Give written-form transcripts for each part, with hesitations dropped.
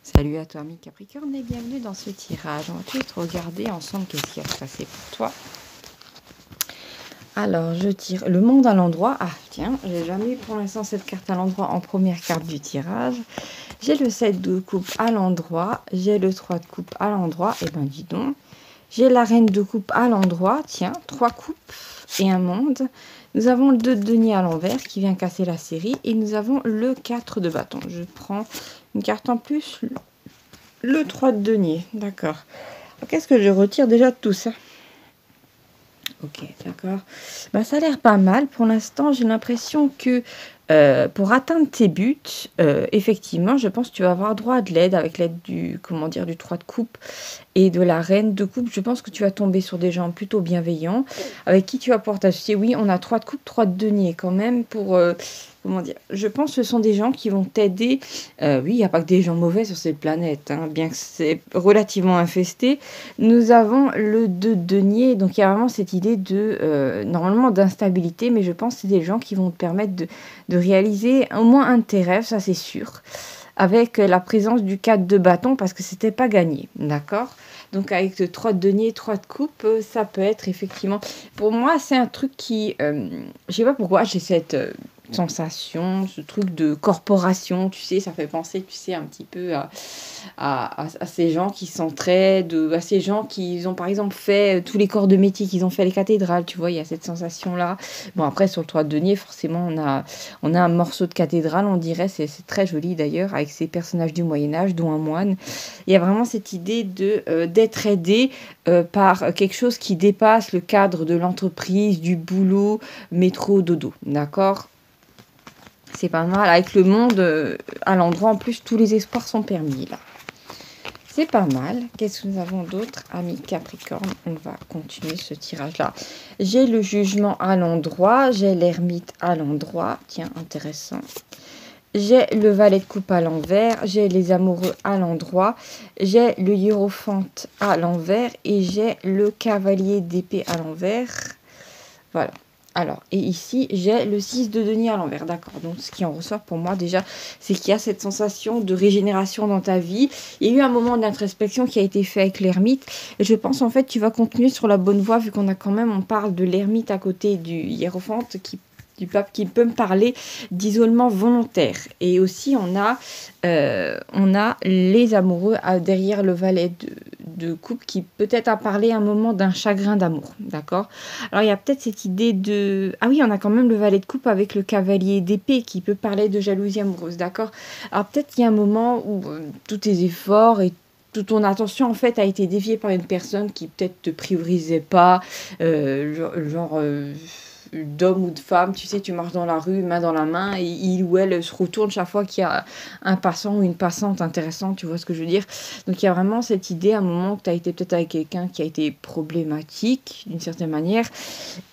Salut à toi, ami Capricorne, et bienvenue dans ce tirage. On va tout de suite regarder ensemble qu'est-ce qui va se passer pour toi. Alors, je tire le monde à l'endroit. Ah, tiens, j'ai jamais eu pour l'instant cette carte à l'endroit en première carte du tirage. J'ai le 7 de coupe à l'endroit. J'ai le 3 de coupe à l'endroit. Eh ben, dis donc. J'ai la reine de coupe à l'endroit. Tiens, 3 coupes et un monde. Nous avons le 2 de denier à l'envers qui vient casser la série. Et nous avons le 4 de bâton. Je prends une carte en plus. Le 3 de denier. D'accord. Qu'est-ce que je retire déjà de tout ça? Ok, d'accord. Ben, ça a l'air pas mal. Pour l'instant, j'ai l'impression que pour atteindre tes buts, effectivement, je pense que tu vas avoir droit à de l'aide avec l'aide du, comment dire, du 3 de coupe et de la reine de coupe. Je pense que tu vas tomber sur des gens plutôt bienveillants avec qui tu vas pouvoir t'associer. Oui, on a 3 de coupe, 3 de denier quand même pour... comment dire, je pense que ce sont des gens qui vont t'aider. Oui, il n'y a pas que des gens mauvais sur cette planète, hein, bien que c'est relativement infesté. Nous avons le 2 de denier, donc il y a vraiment cette idée de, normalement, d'instabilité, mais je pense que c'est des gens qui vont te permettre de réaliser au moins un de tes rêves, ça c'est sûr, avec la présence du 4 de bâton, parce que c'était pas gagné, d'accord? Donc avec le 3 de denier, 3 de coupe, ça peut être effectivement... Pour moi, c'est un truc qui... je sais pas pourquoi, j'ai cette... sensation, ce truc de corporation, tu sais, ça fait penser, tu sais, un petit peu à ces gens qui s'entraident, à ces gens qui ont par exemple fait tous les corps de métier, qu'ils ont fait les cathédrales, tu vois, il y a cette sensation-là. Bon, après, sur le 3 de denier, forcément, on a un morceau de cathédrale, on dirait, c'est très joli d'ailleurs, avec ces personnages du Moyen-Âge, dont un moine. Il y a vraiment cette idée d'être aidé par quelque chose qui dépasse le cadre de l'entreprise, du boulot, métro, dodo, d'accord? C'est pas mal. Avec le monde à l'endroit, en plus, tous les espoirs sont permis, là. C'est pas mal. Qu'est-ce que nous avons d'autre, amis Capricorne? On va continuer ce tirage-là. J'ai le jugement à l'endroit. J'ai l'ermite à l'endroit. Tiens, intéressant. J'ai le valet de coupe à l'envers. J'ai les amoureux à l'endroit. J'ai le hiérophante à l'envers. Et j'ai le cavalier d'épée à l'envers. Voilà. Alors, et ici, j'ai le 6 de denier à l'envers, d'accord. Donc, ce qui en ressort pour moi, déjà, c'est qu'il y a cette sensation de régénération dans ta vie. Il y a eu un moment d'introspection qui a été fait avec l'ermite. Et je pense, en fait, tu vas continuer sur la bonne voie, vu qu'on a quand même, on parle de l'ermite à côté du hiérophante, du pape, qui peut me parler d'isolement volontaire. Et aussi, on a les amoureux derrière le valet de coupe qui peut-être a parlé un moment d'un chagrin d'amour, d'accord? Alors, il y a peut-être cette idée de... Ah oui, on a quand même le valet de coupe avec le cavalier d'épée qui peut parler de jalousie amoureuse, d'accord? Alors, peut-être qu'il y a un moment où tous tes efforts et toute ton attention, en fait, a été déviée par une personne qui peut-être te priorisait pas, d'homme ou de femme, tu sais, tu marches dans la rue, main dans la main, et il ou elle se retourne chaque fois qu'il y a un passant ou une passante intéressante, tu vois ce que je veux dire? Donc il y a vraiment cette idée, à un moment, que tu as été peut-être avec quelqu'un qui a été problématique, d'une certaine manière,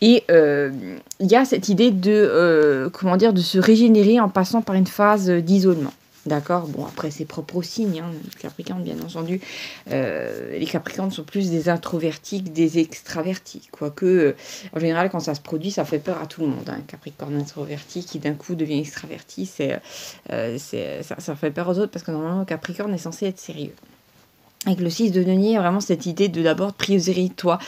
et il y a cette idée de, comment dire, de se régénérer en passant par une phase d'isolement. D'accord. Bon, après, c'est propre au signe, hein, les Capricornes, bien entendu. Les Capricornes sont plus des introvertis que des extravertis. Quoique, en général, quand ça se produit, ça fait peur à tout le monde. Hein. Un Capricorne introverti qui, d'un coup, devient extraverti, ça fait peur aux autres parce que, normalement, le Capricorne est censé être sérieux. Avec le 6 de denier, il y a vraiment cette idée de d'abord prioriser toi,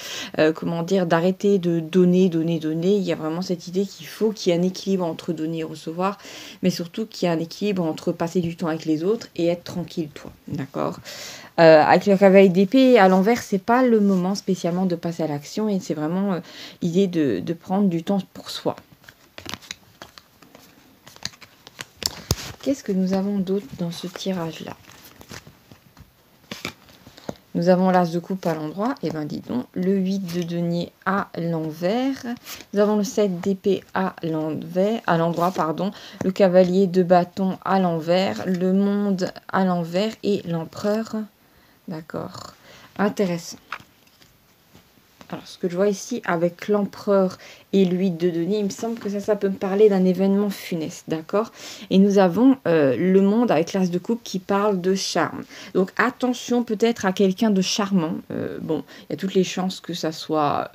comment dire, d'arrêter de donner. Il y a vraiment cette idée qu'il faut qu'il y ait un équilibre entre donner et recevoir, mais surtout qu'il y ait un équilibre entre passer du temps avec les autres et être tranquille toi, d'accord? Avec le cavalier d'épée à l'envers, c'est pas le moment spécialement de passer à l'action et c'est vraiment l'idée de prendre du temps pour soi. Qu'est-ce que nous avons d'autre dans ce tirage-là? Nous avons l'as de coupe à l'endroit, et ben dis donc, le 8 de denier à l'envers. Nous avons le 7 d'épée à l'endroit, pardon, le cavalier de bâton à l'envers, le monde à l'envers et l'empereur. D'accord, intéressant. Alors, ce que je vois ici avec l'empereur et l'huile de denier. Il me semble que ça peut me parler d'un événement funeste, d'accord? Et nous avons le monde avec l'as de coupe qui parle de charme. Donc attention peut-être à quelqu'un de charmant. Bon, il y a toutes les chances que ça soit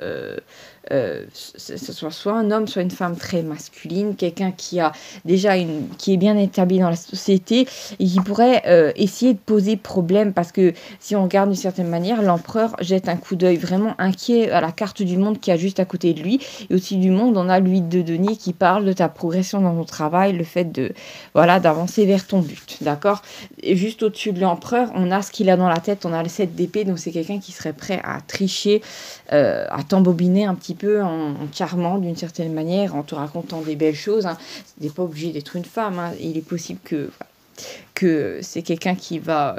soit un homme, soit une femme très masculine, quelqu'un qui a déjà qui est bien établi dans la société et qui pourrait essayer de poser problème, parce que si on regarde d'une certaine manière, l'empereur jette un coup d'œil vraiment inquiet à la carte du monde qui a juste à côté de lui, et aussi du monde, on a l'huile de denier qui parle de ta progression dans ton travail, le fait de voilà d'avancer vers ton but, d'accord? Et juste au-dessus de l'empereur, on a ce qu'il a dans la tête, on a le 7 d'épée, donc c'est quelqu'un qui serait prêt à tricher, à t'embobiner un petit peu en charmant d'une certaine manière, en te racontant des belles choses. Hein. Tu n'es pas obligé d'être une femme. Hein. Il est possible que c'est quelqu'un qui va...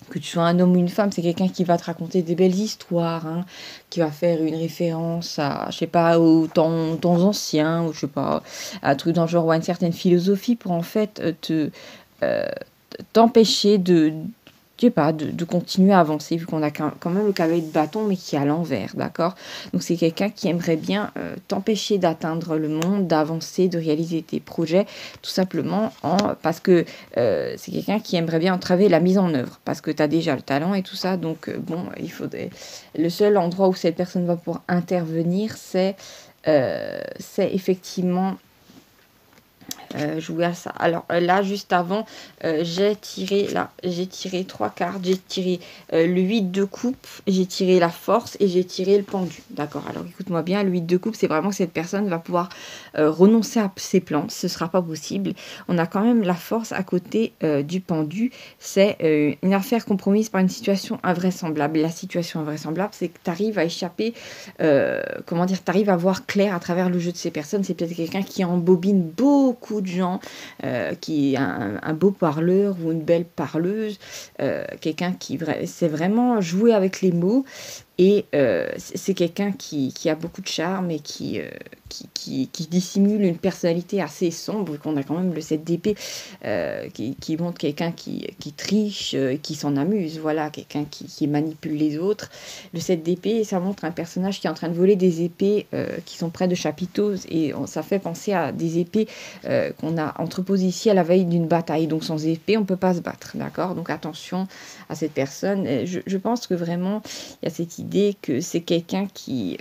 Que tu sois un homme ou une femme, c'est quelqu'un qui va te raconter des belles histoires, hein, qui va faire une référence à, je sais pas, aux temps anciens, ou je sais pas, à un truc dans le genre, ou à une certaine philosophie pour en fait t'empêcher je sais pas, de continuer à avancer, vu qu'on a quand même le cavalier de bâton, mais qui est à l'envers, d'accord? Donc c'est quelqu'un qui aimerait bien t'empêcher d'atteindre le monde, d'avancer, de réaliser tes projets, tout simplement parce que c'est quelqu'un qui aimerait bien entraver la mise en œuvre, parce que tu as déjà le talent et tout ça, donc bon, il faudrait... Le seul endroit où cette personne va pouvoir intervenir, c'est effectivement... jouer à ça. Alors là, juste avant, j'ai tiré 3 cartes. J'ai tiré le 8 de coupe, j'ai tiré la force et j'ai tiré le pendu. D'accord, alors écoute-moi bien, le 8 de coupe, c'est vraiment que cette personne va pouvoir renoncer à ses plans. Ce ne sera pas possible. On a quand même la force à côté du pendu. C'est une affaire compromise par une situation invraisemblable. La situation invraisemblable, c'est que tu arrives à échapper, tu arrives à voir clair à travers le jeu de ces personnes. C'est peut-être quelqu'un qui embobine beaucoup de gens, qui est un beau parleur ou une belle parleuse, quelqu'un qui sait vraiment jouer avec les mots, et c'est quelqu'un qui a beaucoup de charme et qui dissimule une personnalité assez sombre, qu'on a quand même le 7 d'épée qui montre quelqu'un qui triche, qui s'en amuse, voilà, quelqu'un qui manipule les autres. Le 7 d'épée, ça montre un personnage qui est en train de voler des épées qui sont près de chapiteaux, et ça fait penser à des épées qu'on a entreposées ici à la veille d'une bataille. Donc sans épée, on ne peut pas se battre, d'accord? Donc attention à cette personne. Je pense que vraiment, il y a cette idée que c'est quelqu'un qui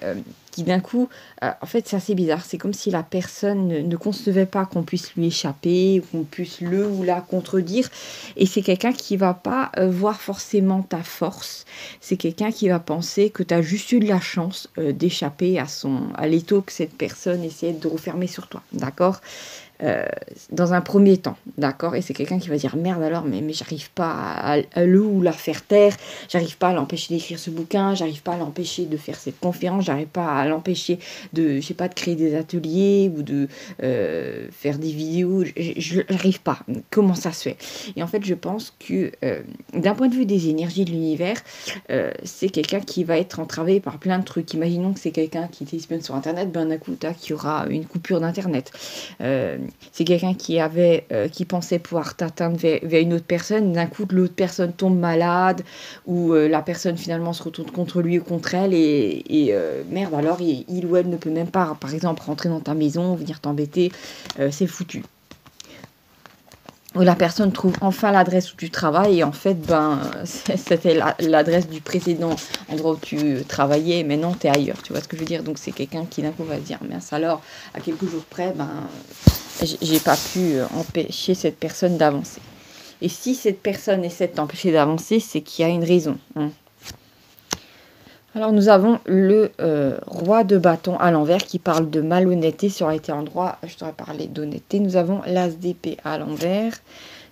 d'un coup, en fait c'est assez bizarre, c'est comme si la personne ne concevait pas qu'on puisse lui échapper, qu'on puisse le ou la contredire, et c'est quelqu'un qui va pas voir forcément ta force, c'est quelqu'un qui va penser que tu as juste eu de la chance d'échapper à l'étau que cette personne essayait de refermer sur toi, d'accord? Dans un premier temps, d'accord? Et c'est quelqu'un qui va dire merde alors, mais j'arrive pas à le ou la faire taire, j'arrive pas à l'empêcher d'écrire ce bouquin, j'arrive pas à l'empêcher de faire cette conférence, j'arrive pas à l'empêcher de, je sais pas, de créer des ateliers ou de faire des vidéos, j'arrive pas. Comment ça se fait? Et en fait, je pense que d'un point de vue des énergies de l'univers, c'est quelqu'un qui va être entravé par plein de trucs. Imaginons que c'est quelqu'un qui t'espionne sur Internet, ben d'un coup, qu'il y aura une coupure d'Internet. C'est quelqu'un qui pensait pouvoir t'atteindre vers une autre personne, d'un coup l'autre personne tombe malade, ou la personne finalement se retourne contre lui ou contre elle, et merde alors il ou elle ne peut même pas, par exemple, rentrer dans ta maison, venir t'embêter, c'est foutu. Où la personne trouve enfin l'adresse où tu travailles, et en fait, c'était l'adresse du précédent endroit où tu travaillais, et maintenant tu es ailleurs, tu vois ce que je veux dire? Donc c'est quelqu'un qui d'un coup va se dire, mince alors, à quelques jours près, j'ai pas pu empêcher cette personne d'avancer. Et si cette personne essaie de t'empêcher d'avancer, c'est qu'il y a une raison. Hein. Alors nous avons le roi de bâton à l'envers qui parle de malhonnêteté. Si on aurait été en droit, je t'aurais parlé d'honnêteté. Nous avons l'as d'épée à l'envers.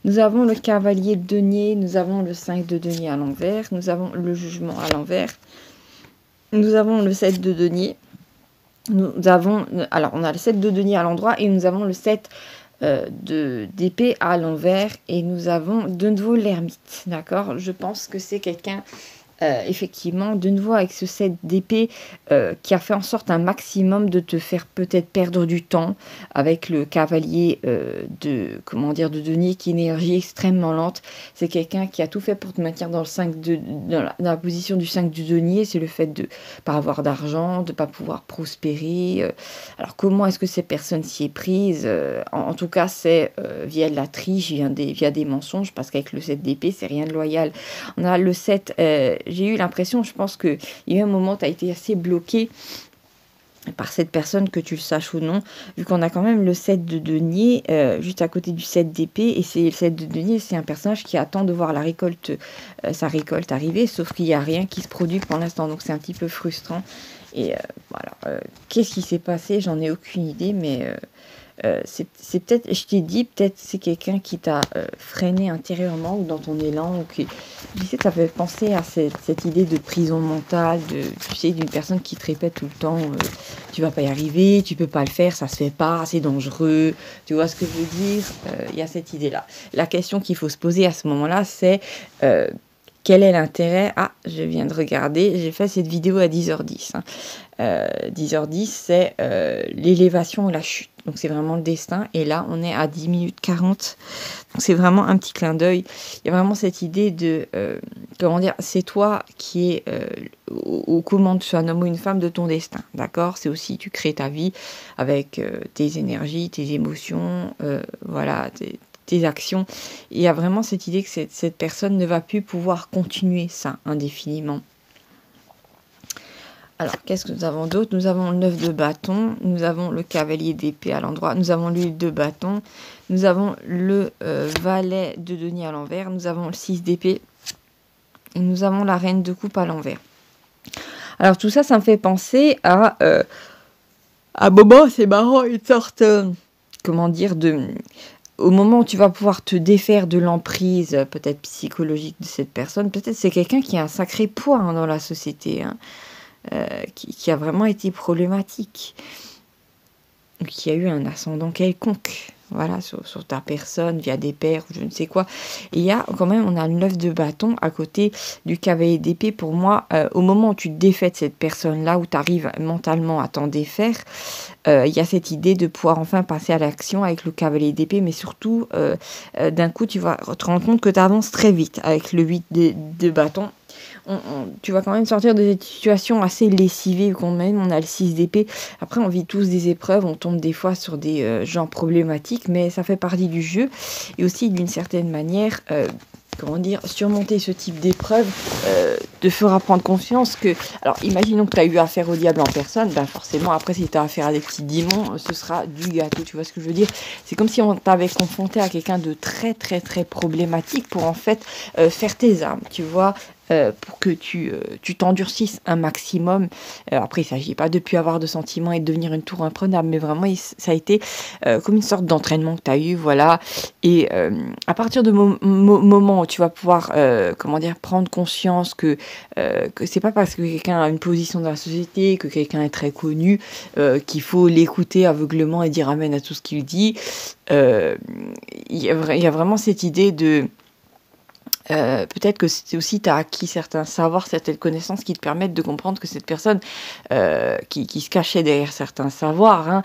Nous avons le cavalier de denier. Nous avons le 5 de denier à l'envers. Nous avons le jugement à l'envers. Nous avons le 7 de denier. Alors on a le 7 de denier à l'endroit, et nous avons le 7 d'épée à l'envers, et nous avons de nouveau l'ermite, d'accord? Je pense que c'est quelqu'un effectivement, de nouveau avec ce 7 d'épée qui a fait en sorte un maximum de te faire peut-être perdre du temps avec le cavalier comment dire, de denier qui est une énergie extrêmement lente. C'est quelqu'un qui a tout fait pour te maintenir dans, dans la position du 5 du denier. C'est le fait de ne pas avoir d'argent, de ne pas pouvoir prospérer. Alors comment est-ce que ces personnes s'y est prise en tout cas, c'est via de la triche, via des mensonges, parce qu'avec le 7 d'épée, c'est rien de loyal. On a le 7, j'ai eu l'impression, je pense qu'il y a eu un moment où tu as été assez bloqué par cette personne, que tu le saches ou non, vu qu'on a quand même le 7 de denier juste à côté du 7 d'épée, et c'est le 7 de denier, c'est un personnage qui attend de voir la récolte, sa récolte arriver, sauf qu'il n'y a rien qui se produit pour l'instant, donc c'est un petit peu frustrant. Et voilà, qu'est-ce qui s'est passé, j'en ai aucune idée, mais c'est peut-être, je t'ai dit, peut-être c'est quelqu'un qui t'a freiné intérieurement ou dans ton élan, ou qui, tu sais, ça fait penser à cette idée de prison mentale, tu sais, d'une personne qui te répète tout le temps, tu vas pas y arriver, tu peux pas le faire, ça se fait pas, c'est dangereux, tu vois ce que je veux dire, il y a cette idée-là. La question qu'il faut se poser à ce moment-là, c'est quel est l'intérêt? Ah, je viens de regarder, j'ai fait cette vidéo à 10h10. 10h10, c'est l'élévation ou la chute. Donc c'est vraiment le destin. Et là, on est à 10 minutes 40. Donc c'est vraiment un petit clin d'œil. Il y a vraiment cette idée de, comment dire, c'est toi qui es aux commandes, tu sois un homme ou une femme, de ton destin. D'accord? C'est aussi, tu crées ta vie avec tes énergies, tes émotions, voilà, tes actions. Il y a vraiment cette idée que cette personne ne va plus pouvoir continuer ça indéfiniment. Alors, qu'est-ce que nous avons d'autre? Nous avons le 9 de bâton, nous avons le cavalier d'épée à l'endroit, nous avons l'huile de bâton, nous avons le valet de denier à l'envers, nous avons le 6 d'épée, et nous avons la reine de coupe à l'envers. Alors, tout ça, ça me fait penser à Bobo, c'est marrant, une sorte, comment dire, au moment où tu vas pouvoir te défaire de l'emprise peut-être psychologique de cette personne, peut-être c'est quelqu'un qui a un sacré poids dans la société, hein. Qui a vraiment été problématique, qui a eu un ascendant quelconque, voilà, sur ta personne, via des pères ou je ne sais quoi. Et il y a quand même, on a le 9 de bâton à côté du cavalier d'épée. Pour moi, au moment où tu te défais de cette personne-là, où tu arrives mentalement à t'en défaire, il y a cette idée de pouvoir enfin passer à l'action avec le cavalier d'épée, mais surtout, d'un coup, tu vas te rendre compte que tu avances très vite avec le 8 de bâton. Tu vas quand même sortir de cette situation assez lessivée quand même, on a le 6 d'épée. Après, on vit tous des épreuves, on tombe des fois sur des gens problématiques, mais ça fait partie du jeu. Et aussi, d'une certaine manière, comment dire, surmonter ce type d'épreuve te fera prendre conscience que... Alors, imaginons que tu as eu affaire au diable en personne, ben forcément, après, si tu as affaire à des petits démons, ce sera du gâteau, tu vois ce que je veux dire? C'est comme si on t'avait confronté à quelqu'un de très, très, très problématique pour, en fait, faire tes armes, tu vois, pour que tu t'endurcisses un maximum. Après, il ne s'agit pas de ne plus avoir de sentiments et de devenir une tour imprenable, mais vraiment, ça a été comme une sorte d'entraînement que tu as eu, voilà. Et à partir du moment où tu vas pouvoir, comment dire, prendre conscience que c'est pas parce que quelqu'un a une position dans la société, que quelqu'un est très connu, qu'il faut l'écouter aveuglement et dire amen à tout ce qu'il dit. Il y a vraiment cette idée de... peut-être que c'est aussi tu as acquis certains savoirs, certaines connaissances qui te permettent de comprendre que cette personne qui se cachait derrière certains savoirs, hein,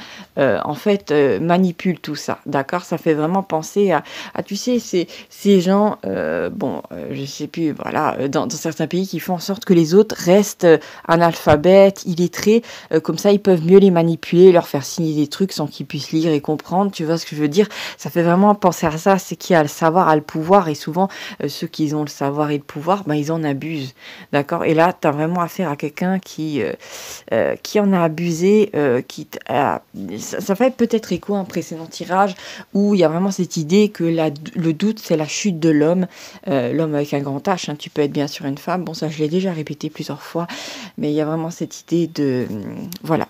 en fait, manipule tout ça, d'accord? Ça fait vraiment penser à tu sais, ces gens, je sais plus, voilà, dans certains pays qui font en sorte que les autres restent analphabètes, illettrés, comme ça ils peuvent mieux les manipuler, leur faire signer des trucs sans qu'ils puissent lire et comprendre, tu vois ce que je veux dire? Ça fait vraiment penser à ça, c'est qui a le savoir, a le pouvoir, et souvent ceux qui ont le savoir et le pouvoir, ben, ils en abusent, d'accord? Et là, tu as vraiment affaire à quelqu'un qui en a abusé, ça fait peut-être écho à un précédent tirage où il y a vraiment cette idée que le doute, c'est la chute de l'homme, l'homme avec un grand H, hein, tu peux être bien sûr une femme, bon ça je l'ai déjà répété plusieurs fois, mais il y a vraiment cette idée de... voilà.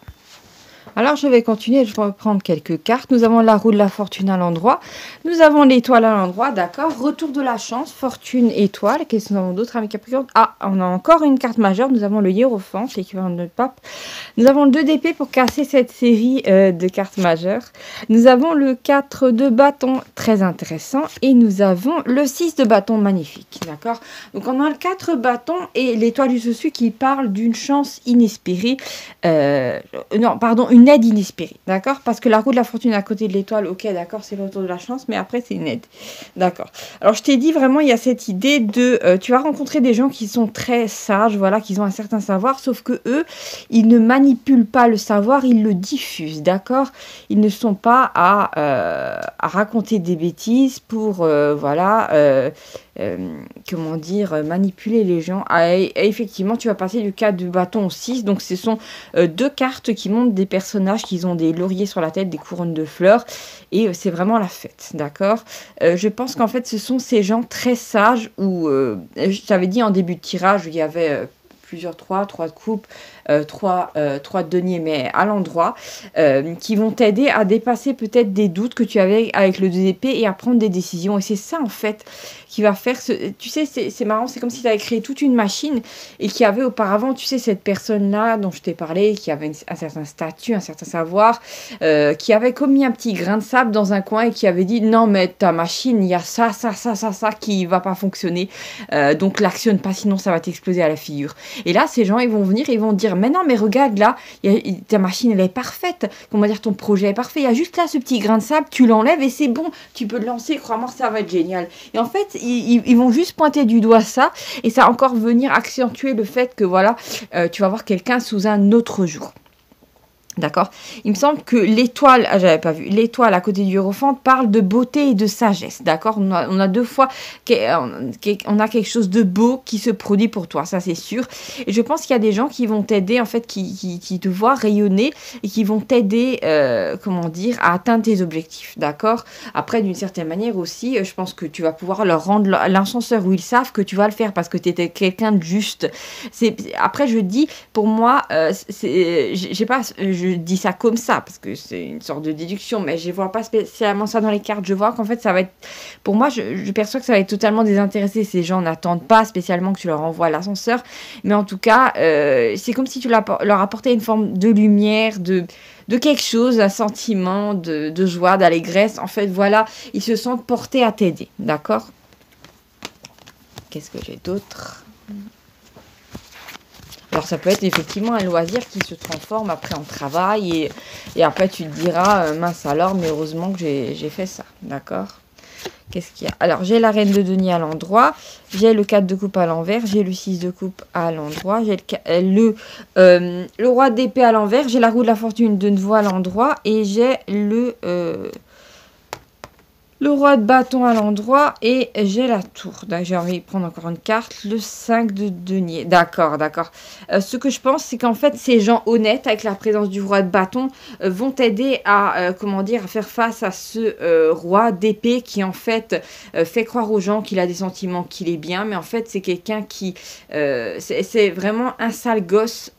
Alors, je vais continuer, je vais reprendre quelques cartes. Nous avons la roue de la fortune à l'endroit. Nous avons l'étoile à l'endroit, d'accord. Retour de la chance, fortune, étoile. Qu'est-ce que nous avons d'autres avec Capricorne? Ah, on a encore une carte majeure. Nous avons le hiérophant, l'équivalent de notre pape. Nous avons le 2 d'épée pour casser cette série de cartes majeures. Nous avons le 4 de bâton, très intéressant. Et nous avons le 6 de bâton, magnifique, d'accord. Donc, on a le 4 bâton et l'étoile du dessus qui parle d'une chance inespérée. Non, pardon, une aide inespérée, d'accord? Parce que la roue de la fortune à côté de l'étoile, ok, d'accord, c'est le retour de la chance, mais après, c'est une aide, d'accord? Alors, je t'ai dit vraiment, il y a cette idée de, tu vas rencontrer des gens qui sont très sages, voilà, qui ont un certain savoir, sauf que eux, ils ne manipulent pas le savoir, ils le diffusent, d'accord? Ils ne sont pas à raconter des bêtises pour, voilà, comment dire, manipuler les gens. Et effectivement, tu vas passer du 4 du bâton au 6, donc ce sont deux cartes qui montrent des personnages qui ont des lauriers sur la tête, des couronnes de fleurs, et c'est vraiment la fête, d'accord. Je pense qu'en fait, ce sont ces gens très sages, où, je t'avais dit en début de tirage, où il y avait plusieurs 3 de coupe, 3 de denier, mais à l'endroit, qui vont t'aider à dépasser peut-être des doutes que tu avais avec le 2 d'épée et à prendre des décisions. Et c'est ça, en fait, qui va faire tu sais, c'est marrant, c'est comme si tu avais créé toute une machine et qui avait auparavant, tu sais, cette personne-là dont je t'ai parlé, qui avait un certain statut, un certain savoir, qui avait commis un petit grain de sable dans un coin et qui avait dit non, mais ta machine, il y a ça qui va pas fonctionner, donc l'actionne pas, sinon ça va t'exploser à la figure. Et là, ces gens, ils vont venir, ils vont dire mais non, mais regarde là, ta machine, elle est parfaite, comment dire, ton projet est parfait, il y a juste là ce petit grain de sable, tu l'enlèves et c'est bon, tu peux le lancer, crois-moi, ça va être génial. Et en fait, ils vont juste pointer du doigt ça, et ça va encore venir accentuer le fait que voilà, tu vas voir quelqu'un sous un autre jour. D'accord. Il me semble que l'étoile, j'avais pas vu, l'étoile à côté du hiérophant parle de beauté et de sagesse. D'accord. On a deux fois, on a quelque chose de beau qui se produit pour toi, ça c'est sûr. Et je pense qu'il y a des gens qui vont t'aider, en fait, qui te voient rayonner et qui vont t'aider, comment dire, à atteindre tes objectifs. D'accord. Après, d'une certaine manière aussi, je pense que tu vas pouvoir leur rendre l'ascenseur où ils savent que tu vas le faire parce que tu étais quelqu'un de juste. Après, je dis, pour moi, j'ai pas. Je dis ça comme ça, parce que c'est une sorte de déduction, mais je ne vois pas spécialement ça dans les cartes. Je vois qu'en fait, ça va être... Pour moi, je perçois que ça va être totalement désintéressé. Ces gens n'attendent pas spécialement que tu leur envoies l'ascenseur, mais en tout cas, c'est comme si tu leur apportais une forme de lumière, de quelque chose, un sentiment de joie, d'allégresse. En fait, voilà, ils se sentent portés à t'aider, d'accord? Qu'est-ce que j'ai d'autre ? Alors, ça peut être effectivement un loisir qui se transforme après en travail et après, tu te diras, mince alors, mais heureusement que j'ai fait ça, d'accord? Qu'est-ce qu'il y a? Alors, j'ai la reine de denier à l'endroit, j'ai le 4 de coupe à l'envers, j'ai le 6 de coupe à l'endroit, j'ai le roi d'épée à l'envers, j'ai la roue de la fortune de nouveau à l'endroit et j'ai le roi de bâton à l'endroit et j'ai la tour. J'ai envie de prendre encore une carte. Le 5 de denier. D'accord, d'accord. Ce que je pense, c'est qu'en fait, ces gens honnêtes, avec la présence du roi de bâton, vont t'aider à, comment dire, à faire face à ce roi d'épée qui, en fait, fait croire aux gens qu'il a des sentiments, qu'il est bien. Mais en fait, c'est quelqu'un qui... c'est vraiment un sale gosse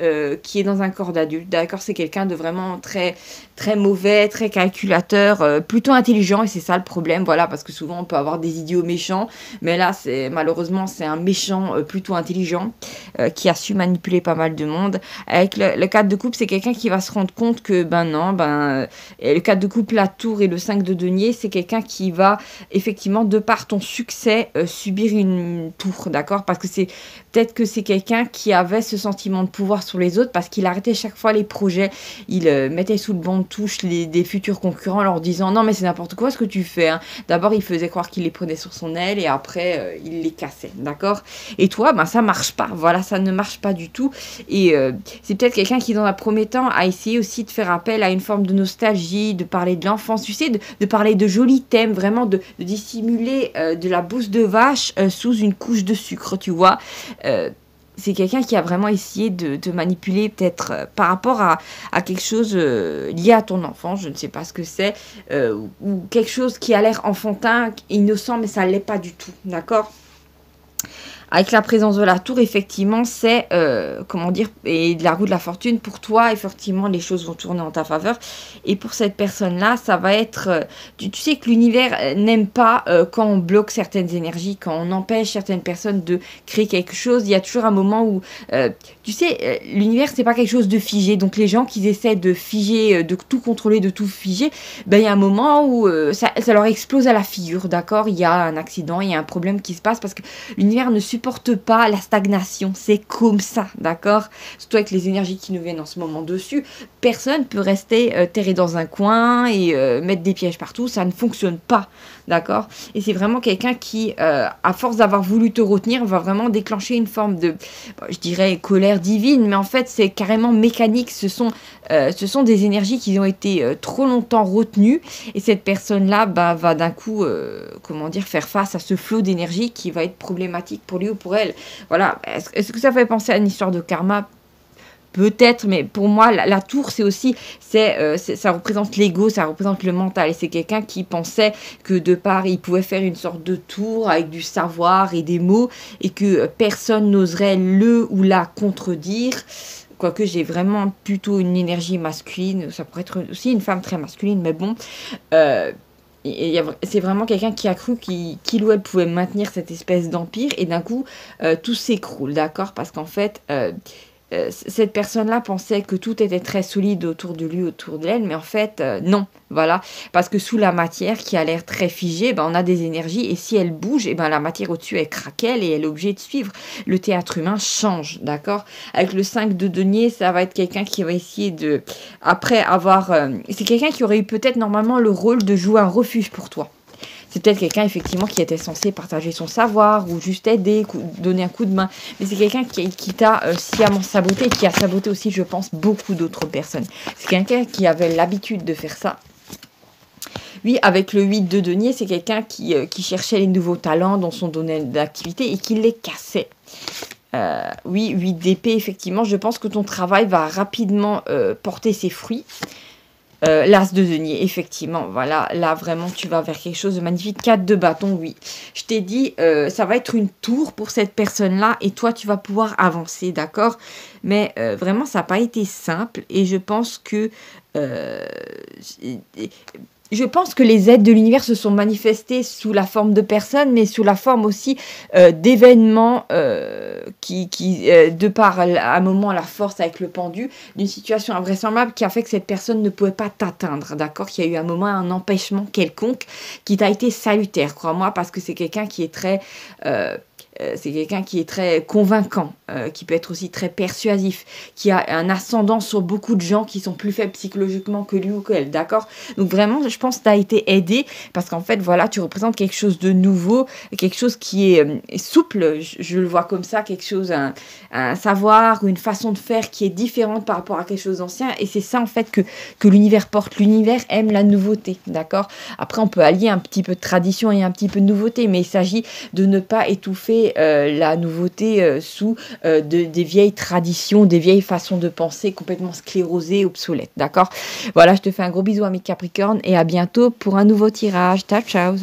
qui est dans un corps d'adulte. D'accord, c'est quelqu'un de vraiment très, très mauvais, très calculateur, plutôt intelligent. Et c'est ça le problème. Voilà, parce que souvent on peut avoir des idiots méchants, mais là malheureusement c'est un méchant plutôt intelligent qui a su manipuler pas mal de monde. Avec le 4 de coupe, c'est quelqu'un qui va se rendre compte que le 4 de coupe, la tour et le 5 de denier, c'est quelqu'un qui va effectivement, de par ton succès, subir une tour, d'accord? Parce que peut-être que c'est quelqu'un qui avait ce sentiment de pouvoir sur les autres parce qu'il arrêtait chaque fois les projets, il mettait sous le banc de touche des futurs concurrents en leur disant non mais c'est n'importe quoi ce que tu fais, hein. D'abord, il faisait croire qu'il les prenait sur son aile et après, il les cassait, d'accord? Et toi, ça marche pas. Voilà, ça ne marche pas du tout. Et c'est peut-être quelqu'un qui, dans un premier temps, a essayé aussi de faire appel à une forme de nostalgie, de parler de l'enfance, tu sais, de parler de jolis thèmes, vraiment de dissimuler de la bouse de vache sous une couche de sucre, tu vois. C'est quelqu'un qui a vraiment essayé de te manipuler peut-être par rapport à quelque chose lié à ton enfant, je ne sais pas ce que c'est, ou quelque chose qui a l'air enfantin, innocent, mais ça ne l'est pas du tout, d'accord? avec la présence de la tour, effectivement, c'est, comment dire, et de la roue de la fortune, pour toi, effectivement, les choses vont tourner en ta faveur. Et pour cette personne-là, ça va être... tu sais que l'univers n'aime pas quand on bloque certaines énergies, quand on empêche certaines personnes de créer quelque chose. Il y a toujours un moment où... tu sais, l'univers, c'est pas quelque chose de figé. Donc, les gens qui essaient de figer, de tout contrôler, de tout figer, ben, il y a un moment où ça leur explose à la figure, d'accord? Il y a un accident, il y a un problème qui se passe parce que l'univers ne supporte pas la stagnation, c'est comme ça, d'accord? Surtout avec les énergies qui nous viennent en ce moment dessus, personne peut rester terré dans un coin et mettre des pièges partout, ça ne fonctionne pas, d'accord? Et c'est vraiment quelqu'un qui, à force d'avoir voulu te retenir, va vraiment déclencher une forme de, bon, je dirais, colère divine, mais en fait, c'est carrément mécanique, ce sont des énergies qui ont été trop longtemps retenues, et cette personne-là va d'un coup, comment dire, faire face à ce flot d'énergie qui va être problématique pour lui ou pour elle. Voilà, est-ce que ça fait penser à une histoire de karma? Peut-être, mais pour moi, la tour, c'est aussi, ça représente l'ego, ça représente le mental. Et c'est quelqu'un qui pensait que de part, il pouvait faire une sorte de tour avec du savoir et des mots, et que personne n'oserait le ou la contredire. Quoique j'ai vraiment plutôt une énergie masculine, ça pourrait être aussi une femme très masculine, mais bon... c'est vraiment quelqu'un qui a cru qu'il ou elle pouvait maintenir cette espèce d'empire, et d'un coup, tout s'écroule, d'accord? Parce qu'en fait, cette personne-là pensait que tout était très solide autour de lui, autour d'elle, mais en fait, non, voilà. Parce que sous la matière, qui a l'air très figée, ben, on a des énergies, et si elle bouge, et ben, la matière au-dessus, elle craquelle, et elle est obligée de suivre. Le théâtre humain change, d'accord? Avec le 5 de denier, ça va être quelqu'un qui va essayer de... Après avoir... c'est quelqu'un qui aurait eu peut-être normalement le rôle de jouer un refuge pour toi. C'est peut-être quelqu'un, effectivement, qui était censé partager son savoir ou juste aider, donner un coup de main. Mais c'est quelqu'un qui t'a sciemment saboté et qui a saboté aussi, je pense, beaucoup d'autres personnes. C'est quelqu'un qui avait l'habitude de faire ça. Oui, avec le 8 de denier, c'est quelqu'un qui cherchait les nouveaux talents dans son domaine d'activité et qui les cassait. Oui, 8 d'épée, effectivement, je pense que ton travail va rapidement porter ses fruits. L'as de denier, effectivement, voilà, là vraiment tu vas vers quelque chose de magnifique. 4 de bâton, oui. Je t'ai dit, ça va être une tour pour cette personne-là et toi tu vas pouvoir avancer, d'accord? Mais vraiment ça n'a pas été simple et je pense que... je pense que les aides de l'univers se sont manifestées sous la forme de personnes, mais sous la forme aussi d'événements qui de par à un moment la force avec le pendu, d'une situation invraisemblable qui a fait que cette personne ne pouvait pas t'atteindre, d'accord? Qu'il y a eu un moment, un empêchement quelconque qui t'a été salutaire, crois-moi, parce que c'est quelqu'un qui est très... c'est quelqu'un qui est très convaincant, qui peut être aussi très persuasif, qui a un ascendant sur beaucoup de gens qui sont plus faibles psychologiquement que lui ou qu'elle, d'accord? Donc vraiment, je pense que tu as été aidé parce qu'en fait, voilà, tu représentes quelque chose de nouveau, quelque chose qui est souple, je le vois comme ça, quelque chose, un savoir ou une façon de faire qui est différente par rapport à quelque chose d'ancien, et c'est ça en fait que l'univers porte. L'univers aime la nouveauté, d'accord? Après, on peut allier un petit peu de tradition et un petit peu de nouveauté, mais il s'agit de ne pas étouffer la nouveauté sous des vieilles traditions, des vieilles façons de penser complètement sclérosées, obsolètes, d'accord? Voilà, je te fais un gros bisou, ami Capricorne, et à bientôt pour un nouveau tirage. Ciao, ciao!